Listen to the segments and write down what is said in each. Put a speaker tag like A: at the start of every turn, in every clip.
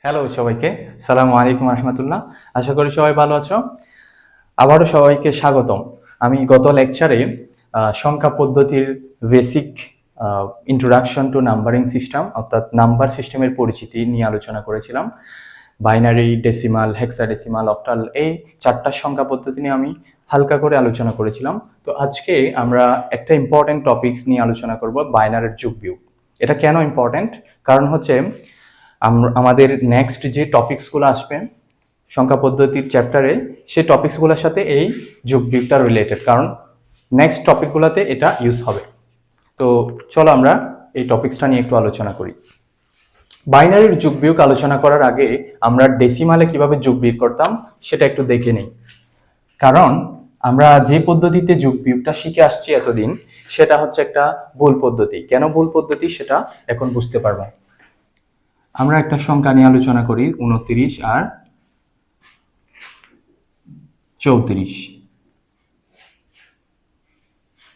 A: Hello সবাইকে, সালামু আলাইকুম রহমতুল্লাহ। আশা করি সবাই ভালো আছো। আবারও সবাইকে স্বাগতম। আমি গত লেকচারে সংখ্যা পদ্ধতির basic introduction to numbering system অর্থাৎ নাম্বার সিস্টেমের পরিচিতি নিয়ে আলোচনা করেছিলাম। বাইনারি, ডেসিমাল, হেক্সাডেসিমাল, অক্টাল, এই চারটা সংখ্যা পদ্ধতি নিয়ে আমি হালকা করে আলোচনা করেছিলাম। তো আজকে আমরা একটা ইম্পর্টেন্ট টপিকস নিয়ে আলোচনা করব, বাইনারির যোগ বিয়োগ। এটা কেন ইম্পর্টেন্ট? কারণ হচ্ছে আমাদের নেক্সট যে টপিকসগুলো আসবে সংখ্যা পদ্ধতির চ্যাপ্টারে, সেই টপিকসগুলোর সাথে এই যোগ বিয়োগটা রিলেটেড, কারণ নেক্সট টপিকগুলোতে এটা ইউজ হবে। তো চলো আমরা এই টপিকসটা নিয়ে একটু আলোচনা করি। বাইনারির যোগ বিয়োগ আলোচনা করার আগে আমরা ডেসিমালে কিভাবে যোগ বিয়োগ করতাম সেটা একটু দেখে নেই। কারণ আমরা যে পদ্ধতিতে যোগ বিয়োগটা শিখে আসছি এতদিন, সেটা হচ্ছে একটা ভুল পদ্ধতি। কেন ভুল পদ্ধতি সেটা এখন বুঝতে পারবো। আমরা একটা সংখ্যা নিয়ে আলোচনা করি, 29 আর 34।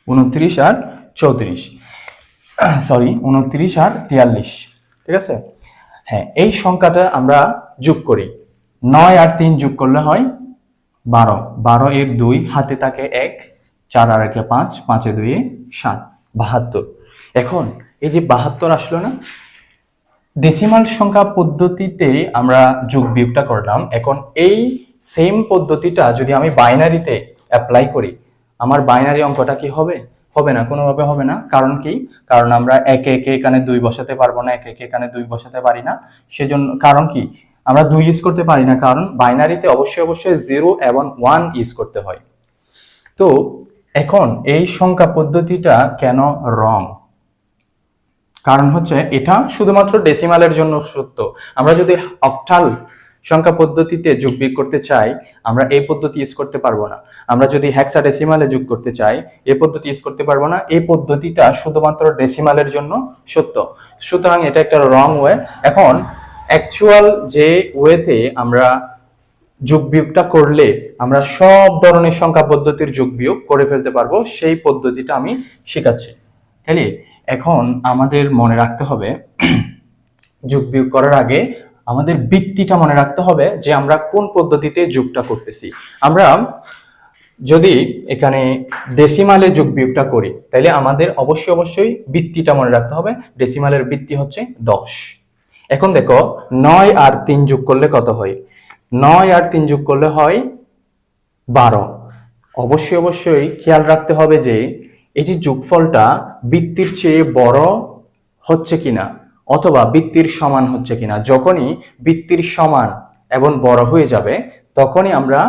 A: 29 আর 34, সরি 29 আর 43, ঠিক আছে? হ্যাঁ, এই সংখ্যাটা আমরা যোগ করি। 9 আর 3 যোগ করলে হয় 12। 12 এর 2, হাতে থাকে 1, 4 আর 1 5, 5 এ 2 7, 72। এখন এই যে 72 আসলো না, ডেসিমাল সংখ্যা পদ্ধতিতে আমরা যোগ বিয়োগটা করলাম। এখন এই সেম পদ্ধতিটা যদি আমি বাইনারিতে অ্যাপ্লাই করি, আমার বাইনারি অঙ্কটা কি হবে? হবে না, কোনোভাবে হবে না। কারণ কি? কারণ আমরা একে একে এখানে 2 বসাতে পারবো না, একে একে এখানে 2 বসাতে পারি না। সেজন্য কারণ কি আমরা 2 ইউজ করতে পারি না? কারণ বাইনারিতে অবশ্যই 0 এবং 1 ইউজ করতে হয়। তো এখন এই সংখ্যা পদ্ধতিটা কেন রং? কারণ হচ্ছে এটা শুধুমাত্র ডেসিমালের জন্য সত্য। আমরা যদি অক্টাল সংখ্যা পদ্ধতিতে যোগ বিয়োগ করতে চাই, আমরা এই পদ্ধতি ইউজ করতে পারবো না। আমরা যদি হেক্সাডেসিমালে যোগ করতে চাই, এই পদ্ধতি ইউজ করতে পারবো না। এই পদ্ধতিটা শুধুমাত্র ডেসিমালের জন্য সত্য। সুতরাং এটা একটা রং ওয়ে। এখন অ্যাকচুয়াল যে ওয়েতে আমরা যোগ বিয়োগটা করলে আমরা সব ধরনের সংখ্যা পদ্ধতির যোগ বিয়োগ করে ফেলতে পারবো, সেই পদ্ধতিটা আমি শেখাচ্ছি। তাহলে এখন আমাদের মনে রাখতে হবে, যোগ বিয়োগ করার আগে আমাদের ভিত্তিটা মনে রাখতে হবে যে আমরা কোন পদ্ধতিতে যোগটা করতেছি। আমরা যদি এখানে ডেসিমালে যোগ বিয়োগটা করি, তাহলে আমাদের অবশ্যই ভিত্তিটা মনে রাখতে হবে। ডেসিমালের ভিত্তি হচ্ছে 10। এখন দেখো, 9 আর 3 যোগ করলে কত হয়? 9 আর 3 যোগ করলে হয় 12। অবশ্যই খেয়াল রাখতে হবে যে এই যে যোগফলটা ভিত্তির চেয়ে বড় হচ্ছে কিনা অথবা ভিত্তির সমান হচ্ছে কিনা। যখনই ভিত্তির সমান এবং বড় হয়ে যাবে, তখনই আমরা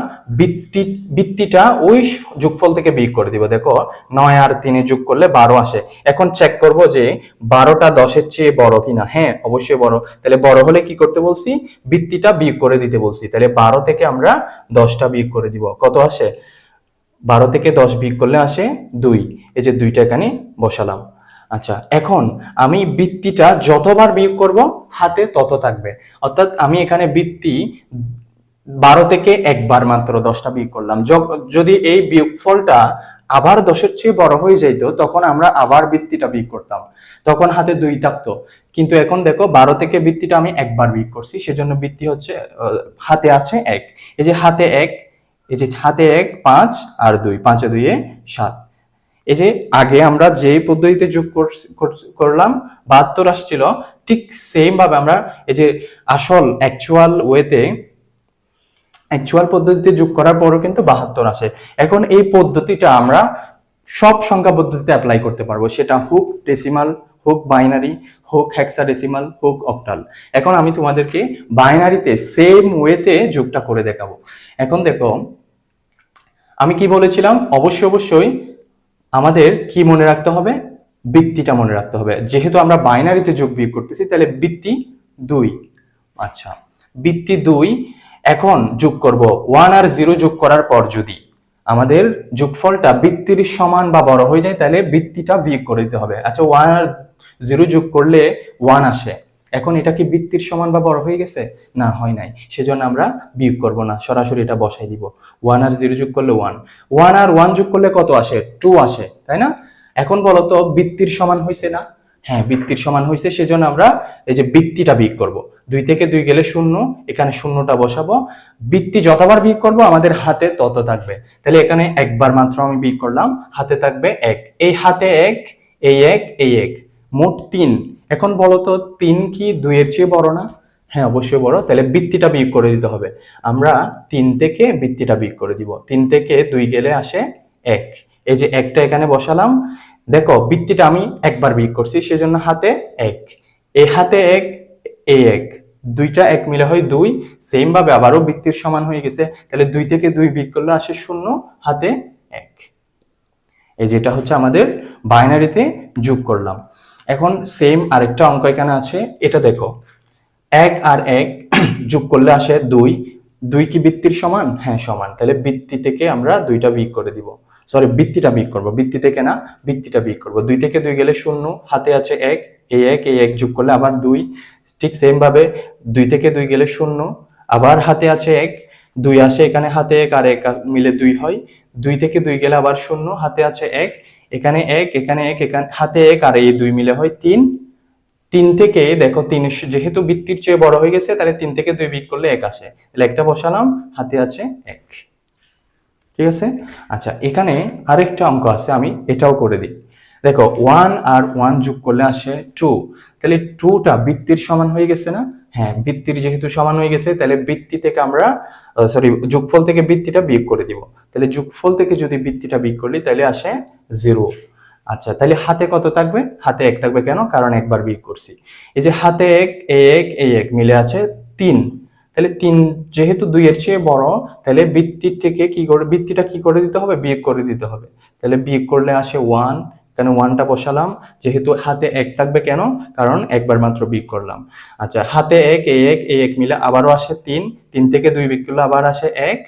A: ভিত্তিটা ওই যোগফল থেকে বিয়োগ করে দিব। দেখো, 9 আর 3 যোগ করলে 12 আসে। এখন চেক করব যে 12টা 10-এর চেয়ে বড় কিনা। হ্যাঁ, অবশ্যই বড়। তাহলে বড় হলে কি করতে বলছি? ভিত্তিটা বিয়োগ করে দিতে বলছি। তাহলে 12 থেকে আমরা 10টা বিয়োগ করে দিব। কত আসে? 12 থেকে 10 বিয়োগ করলে আসে 2। এই যে 2টা এখানে বসালাম। আচ্ছা, এখন আমি ভিত্তিটা যতবার বিয়োগ করব হাতে তত থাকবে। অর্থাৎ আমি এখানে ভিত্তি 12 থেকে একবার মাত্র 10টা বিয়োগ করলাম। যদি এই বিয়োগফলটা আবার 10-এর চেয়ে বড় হয়ে যাইতো, তখন আমরা আবার ভিত্তিটা বিয়োগ করতাম, তখন হাতে 2 থাকতো। কিন্তু এখন দেখো, 12 থেকে ভিত্তিটা আমি একবার বিয়োগ করছি, সেজন্য ভিত্তি হচ্ছে হাতে আছে 1। এই যে হাতে 1, এই যে হাতে 1, 5 আর 2, 5 এ 2 7। এই যে আগে আমরা যে পদ্ধতিতে যোগ করলাম 72 আসছিল, ঠিক সেম ভাবে আমরা এই যে আসল অ্যাকচুয়াল পদ্ধতিতে যোগ করার পরও কিন্তু 72 আসে। এখন এই পদ্ধতিটা আমরা সব সংখ্যা পদ্ধতিতে অ্যাপ্লাই করতে পারবো, সেটা হোক ডেসিমাল, হোক বাইনারি, হোক হেক্সাডেসিমাল, হোক অক্টাল। এখন আমি তোমাদেরকে বাইনারিতে সেম ওয়েতে যোগটা করে দেখাবো। এখন দেখো, আমি কি বলেছিলাম? অবশ্যই আমাদের কি মনে রাখতে হবে? ভিত্তিটা মনে রাখতে হবে। যেহেতু আমরা বাইনারিতে যোগ বিয়োগ করতেছি, তাহলে ভিত্তি 2। আচ্ছা, ভিত্তি 2। এখন যোগ করব 1 আর 0 যোগ করার পর যদি আমাদের যোগফলটা ভিত্তির সমান বা বড় হয়ে যায়, তাহলে ভিত্তিটা বিয়োগ করে দিতে হবে। আচ্ছা, 1 আর 0 যোগ করলে 1 আসে। এখন এটা কি ভিত্তির সমান বা বড় হয়ে গেছে? না, হয় নাই। সেজন্য আমরা বিয়োগ করব না, সরাসরি এটা বসাই দিব। 1 আর 0 যোগ করলে 1, 1 আর 1 যোগ করলে কত আসে? 2 আসে, তাই না? এখন বলো তো, ভিত্তির সমান হয়েছে না? হ্যাঁ, বৃত্তির সমান হয়েছে, সেজন্য আমরা এই যে বৃত্তিটা বিয়োগ করব। 2 থেকে 2 গেলে 0, এখানে শূন্যটা বসাবো। বৃত্তি যতবার বিয়োগ করব আমাদের হাতে তত থাকবে। তাহলে এখানে একবার মাত্র আমি বিয়োগ করলাম, হাতে থাকবে 1। এই হাতে 1, এই 1, এই 1, মোট 3। এখন বলো তো 3 কি 2 এর চেয়ে বড় না? হ্যাঁ, অবশ্যই বড়। তাহলে বৃত্তিটা বিয়োগ করে দিতে হবে। আমরা 3 থেকে বৃত্তিটা বিয়োগ করে দিব। 3 থেকে 2 গেলে আসে 1। এই যে 1টা এখানে বসালাম। দেখো বৃত্তিটা আমি একবার বিয়োগ করছি, সেজন্য হাতে 1। এই হাতে 1, এই 1, দুইটা 1 মিলে হয় 2। সেম ভাবে আবারও বৃত্তির সমান হয়ে গেছে। তাহলে 2 থেকে 2 বিয়োগ করলে আসে 0, হাতে 1। এই যেটা হচ্ছে আমাদের বাইনারিতে যোগ করলাম। এখন সেম আরেকটা অঙ্ক এখানে আছে, এটা দেখো। 1 আর 1 যোগ করলে আসে 2। 2 কি বৃত্তির সমান? হ্যাঁ, সমান। তাহলে বৃত্তি থেকে আমরা 2টা বিয়োগ করে দিব। সরি, বৃত্তিটা বিয়োগ করব, বৃত্তি থেকে না, বৃত্তিটা বিয়োগ করব। 2 থেকে 2 গেলে 0, হাতে আছে 1, এই 1, এই 1 যোগ করলে আবার 2। ঠিক সেম ভাবে 2 থেকে 2 গেলে 0, আবার হাতে আছে 1, 2 আসে এখানে, হাতে 1 আর 1 মিলে 2 হয়। 2 থেকে 2 গেলে আবার 0, হাতে আছে 1, এখানে 1, এখানে 1, এখানে হাতে 1 আর এই 2 মিলে হয় 3। 3 থেকে দেখো, 3 যেহেতু বৃত্তির চেয়ে বড় হয়ে গেছে, তাহলে 3 থেকে 2 বিয়োগ করলে 1 আসে। তাহলে একটা বসালাম, হাতে আছে 1। ঠিক আছে। আচ্ছা, এখানে আরেকটা অঙ্ক আছে, আমি এটাও করে দিই। দেখো 1 আর 1 যোগ করলে আসে 2। তাহলে 2টা বৃত্তির সমান হয়ে গেছে না? হ্যাঁ, বৃত্তির যেহেতু সমান হয়ে গেছে, তাহলে বৃত্তি থেকে আমরা যোগফল থেকে বৃত্তিটা বিয়োগ করে দিব। তাহলে যোগফল থেকে যদি বৃত্তিটা বিয়োগ করলি তাহলে আসে 0। আচ্ছা, তাহলে হাতে কত থাকবে? হাতে 1 থাকবে। কেন? কারণ একবার বিয়োগ করছি। এই যে হাতে 1, এই 1, এই 1 মিলে আছে 3। তাহলে 3 যেহেতু 2 এর চেয়ে বড়, তাহলে বৃত্তির থেকে কি করে, বৃত্তিটা কি করে দিতে হবে? বিয়োগ করে দিতে হবে। তাহলে বিয়োগ করলে আসে 1। কেন 1টা বসালাম? যেহেতু হাতে 1 থাকবে। কেন? কারণ একবার মাত্র বিয়োগ করলাম। আচ্ছা, হাতে 1, এই 1, এই 1 মিলে আবারও আসে 3। 3 থেকে 2 বিয়োগ করলে আবার আসে 1।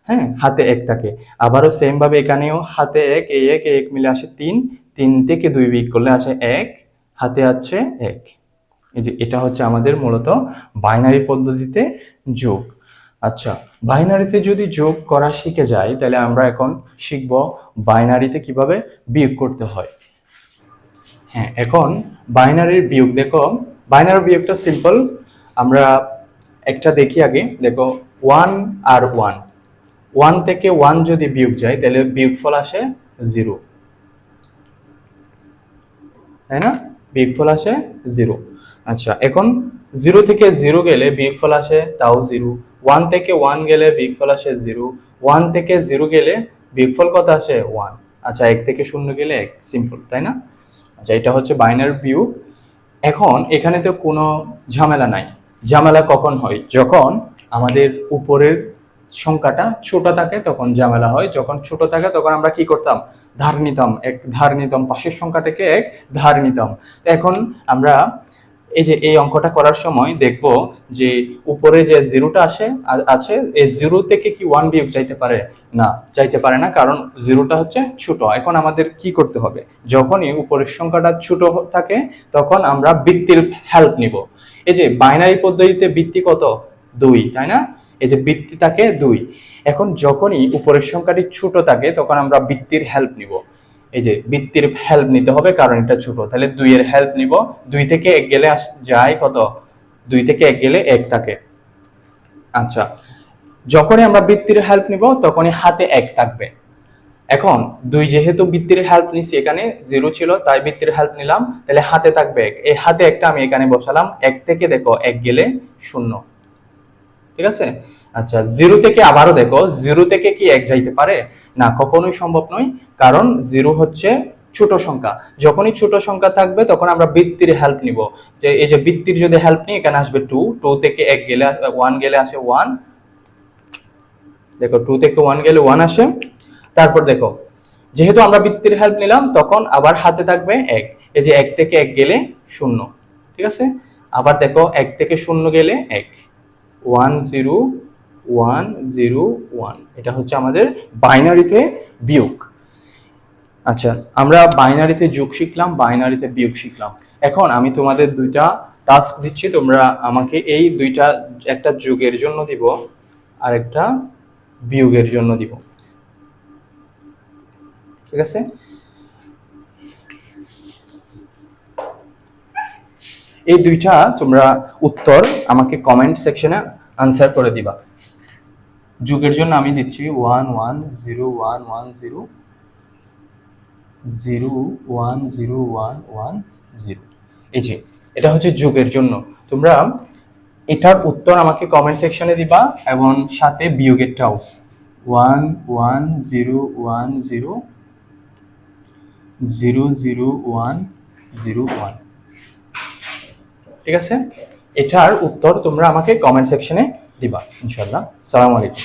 A: হ্যাঁ, হাতে 1 থাকে। আবারও সেম ভাবে এখানেও হাতে 1, এই 1, এই 1 মিলে আসে 3। 3 থেকে 2 বিয়োগ করলে আসে 1, হাতে আছে 1। এই যে এটা হচ্ছে আমাদের মূলত বাইনারি পদ্ধতিতে যোগ। আচ্ছা, বাইনারিতে যদি যোগ করা শিখে যাই, তাহলে আমরা এখন শিখব বাইনারিতে কিভাবে বিয়োগ করতে হয়। হ্যাঁ, এখন বাইনারির বিয়োগ দেখো। বাইনারির বিয়োগটা সিম্পল। আমরা একটা দেখি আগে। দেখো 1 আর 1, 1 থেকে 1 যদি বিয়োগ যায়, তাহলে বিয়োগফল আসে 0, তাই না? বিয়োগফল আসে 0। আচ্ছা, এখন 0 থেকে 0 গেলে বিয়োগফল আসে তাও 0। 1 থেকে 1 গেলে বিয়োগফল আসে 0। 1 থেকে 0 গেলে বিয়োগফল কত আসে? 1। আচ্ছা, 1 থেকে 0 গেলে 1, সিম্পল, তাই না? আচ্ছা, এটা হচ্ছে বাইনারি বিয়োগ। এখন এখানে তো কোনো ঝামেলা নাই। ঝামেলা কখন হয়? যখন আমাদের উপরের সংখ্যাটা ছোট থাকে তখন ঝামেলা হয়। যখন ছোট থাকে তখন আমরা কি করতাম? ধার নিতাম, 1 ধার নিতাম, পাশের সংখ্যা থেকে 1 ধার নিতাম। এখন আমরা এই যে এই অঙ্কটা করার সময় দেখব যে উপরে যে 0টা আছে, এই 0 থেকে কি 1 বিয়োগ যাইতে পারে? না, যাইতে পারে না, কারণ 0টা হচ্ছে ছোট। এখন আমাদের কি করতে হবে? যখনই উপরের সংখ্যাটা ছোট থাকে তখন আমরা বৃত্তির হেল্প নিব। এই যে বাইনারি পদ্ধতিতে বৃত্তি কত? 2, তাই না? এই যে বৃত্তি থাকে 2। এখন যখনই উপরের সংখ্যাটি ছোট থাকে তখন আমরা বৃত্তির হেল্প নিব। এই যে বৃত্তির হেল্প নিতে হবে, কারণ এটা ছোট। তাহলে 2 এর হেল্প নিব। 2 থেকে 1 গেলে যায় কত? 2 থেকে 1 গেলে 1 থাকে। আচ্ছা, যখনই আমরা বৃত্তির হেল্প নিব তখনই হাতে 1 থাকবে। এখন 2 যেহেতু বৃত্তির হেল্প নিছি, এখানে 0 ছিল তাই বৃত্তির হেল্প নিলাম, তাহলে হাতে থাকবে 1। এই হাতে 1টা আমি এখানে বসালাম। 1 থেকে দেখো 1 গেলে 0। ঠিক আছে। আচ্ছা, 0 থেকে আবারও দেখো, 0 থেকে কি 1 যাইতে পারে? না, কখনোই সম্ভব নয়, কারণ 0 হচ্ছে ছোট সংখ্যা। যখনই ছোট সংখ্যা থাকবে তখন আমরা বৃত্তির হেল্প নিব। যে এই যে বৃত্তির যদি হেল্প নিই, এখানে আসবে 2। 2 থেকে 1 গেলে 1 গেলে আসে 1। দেখো 2 থেকে 1 গেলে 1 আসে। তারপর দেখো, যেহেতু আমরা বৃত্তির হেল্প নিলাম তখন আবার হাতে থাকবে 1। এই যে 1 থেকে 1 গেলে 0। ঠিক আছে। আবার দেখো 1 থেকে 0 গেলে 1। 1 0 1 0 1, এটা হচ্ছে আমাদের বাইনারিতে বিয়োগ। আচ্ছা, আমরা বাইনারিতে যোগ শিখলাম, বাইনারিতে বিয়োগ শিখলাম। এখন আমি তোমাদের 2টা টাস্ক দিচ্ছি, তোমরা আমাকে এই 2টা, একটা যোগের জন্য দিব আর একটা বিয়োগের জন্য দিব। ঠিক আছে। এই দুইটা তোমরা উত্তর আমাকে কমেন্ট সেকশনে আনসার করে দিবা। যুগের জন্য আমি দিচ্ছি 1101101010, এই যে এটা হচ্ছে যুগের জন্য। তোমরা এটার উত্তর আমাকে কমেন্ট সেকশনে দিবা এবং সাথে বিয়োগেরটাও 110100100101, ঠিক আছে? এটার উত্তর তোমরা আমাকে কমেন্ট সেকশনে দিবা ইনশাআল্লাহ। আসসালামু আলাইকুম।